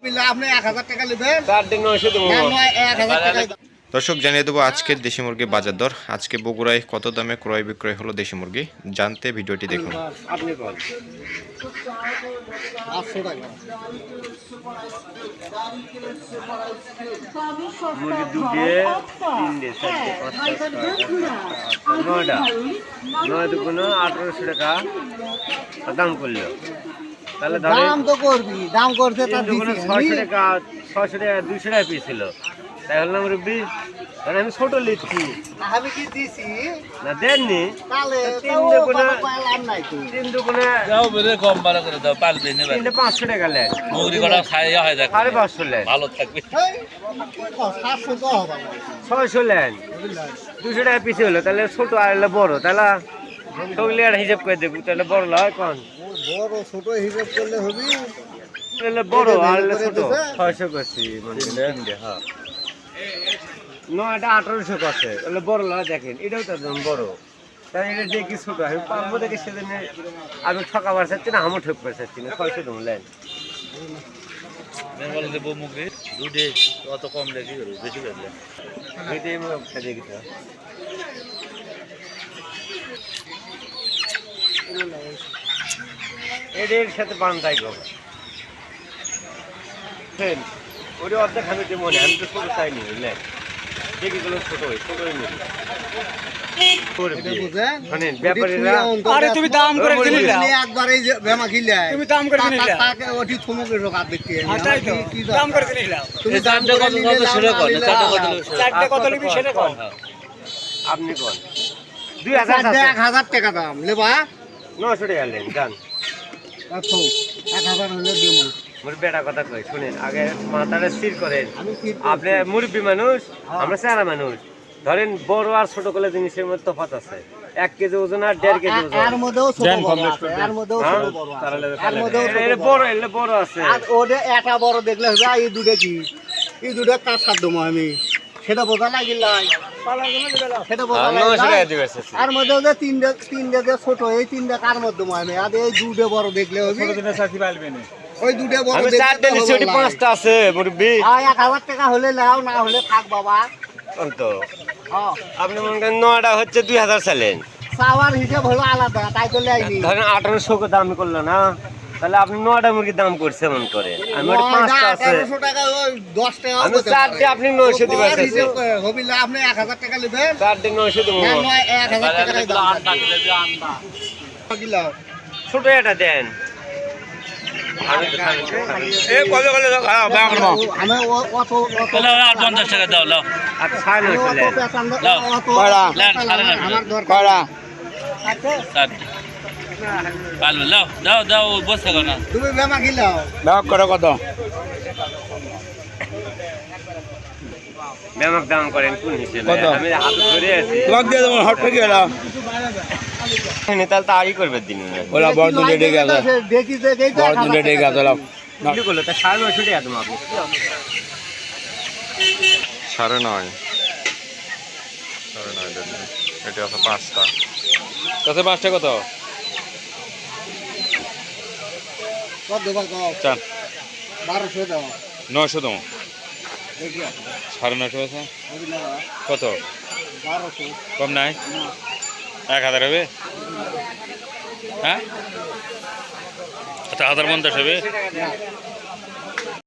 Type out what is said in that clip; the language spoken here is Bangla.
আপনি 1000 টাকা নেবেন 4,900 দেব 1000 টাকা। দর্শক জানিয়ে দেবো আজকের দেশি মুরগি বাজার দর। আজকে বগুড়ায় কত দামে ক্রয় বিক্রয় হলো দেশি মুরগি জানতে ভিডিওটি দেখুন। আপনি বল 800 টাকা মুরগি দুটে তিনটে চারটে পাঁচটা নয়টা 9 দুগুণে 1800 টাকা দাম করলো। তাহলে দাম তো করবি, দাম করতে তার দিছি 600 টাকা 200 টাকা পিস ছিল। তাই হলো মুরগি মানে আমি ছোট লিখছি আমি কি দিছি না দেননি তাহলে তিন দুগুণে পাইলাম নাই তো 3 দুগুণে যাও বলে কম ভালো করে দাও পালবে না 500 টাকা লেন মুগরি কটা খাইয়া হয় দেখ 550 লেন ভালো থাকবে 700 তো হবে 600 লেন 200 টাকা পিস হলো। তাহলে ছোট আর হলো বড় তাহলে সবগুলি আর হিসাব করে দেবো। তাহলে বড় হয় কোন বড় ছোট হিসাব করলে হবে তাহলে বড় আর হলো ছোট 600 করছি মানে হ্যাঁ 9টা 1800 করছে। তাহলে বড় হয় দেখেন এটাও তো একদম বড়। তাই এটা দেখি ছোট আমি পারবো দেখি সেদিন আমি ঠকাবার চাচ্ছি না আমও ঠকবার চাচ্ছি না 600 দেবো লেন বলে দেবো মুগরি দুধে অত কম লেগে গেল বেশি গেলে এটাই আমি দেখি তো এদের সাথে পান তাই গো ওটা অর্ধেক আমি তো মনে আমি তো ছোট চাইনি বুঝলেন দেখি গেল ছোট হই ছোটই মনে আরে তুমি দাম করে দিলি একবার এই বেমা খিলে তুমি দাম করে দিলি তাকে ওটি থমকে রোগ আদ দেখতে কি দাম করে দিলি তুমি দাম কত শুরু কর চারটে কত নিবি সেটা কর আপনি কোন 1000 টাকা দাম লেবা 900 টাকা লেন জান আচ্ছা 1000 হলে দেবো মোর বেটা কথা কই শুনেন আগে মাথাটা স্থির করেন। আপনি মুরব্বী মানুষ আমরা চেহারা মানুষ ধরেন বড় আর ছোট কলে জিনিসের মধ্যে তফাৎ আছে 1 কেজি ওজন আর 1.5 কেজি ওজন এর মধ্যেও ছোট বড় আছে এর মধ্যেও ছোট বড় আছে এর মধ্যেও এর বড় আছে আর ওটা এটা বড় দেখলে হবে এই দুটো কি এই দুটো কার সাধ্য আমি সেটা বোঝা লাগিল সেটা বোঝা লাগিল আর মধ্যে যে তিনটে যে ছোট এই তিনটে কার মধ্যে আমি আর এই দুটো বড় দেখলে হবে ওই দুটো বড় আমি চারটে নিচে পাঁচটা আছে মুরব্বি 1000 টাকা হলে নাও না হলে থাক বাবা তো আপনি মনে করেন 9টা হচ্ছে 2000 চাইলেন চাওয়ার হিসাব হলো আলাদা তাই তো লাইনি ধরেন 1800 করে দাম করলো না তাহলে আপনি 9টা মুরগির দাম করছে মন করেন আমি ওটা 5টা আছে 1800 টাকা ওই 10 টাকা আমি চারটে আপনি 900 দিবেন হবিলা আপনি 1000 টাকা নেবেন চারটে 900 দেবো 1000 টাকা দাম কিলো ছোট এটা দেন আমি অত 50 টাকা দাও লাও আচ্ছা 900 লেন লাও আমার দরকার পালবে লাও দাও দাও বসে গো না তুমি বেমা কিলো দাও করে কত বেমাক দাম করেন কোন হিসেবে আমি হাত ধরে আছি তোমাক দিয়ে দেবো হট থেকে এলাম তাহলে তো আগে করবে দিন ওলা বড় দুধে ডেকে আছে দেখি দেখি বড় দুধে ডেকে আছে লাও কি করলো তা 950 টাকা তোমাকে 9.5 এটা আছে 5টা কত 5টা কত কত দেবা কও চান 1200 দাও 900 দাও দেখি 9.5 আছে ওই না কত 1200 কম নাই 1000 হবে হ্যাঁ আচ্ছা 1050 হবে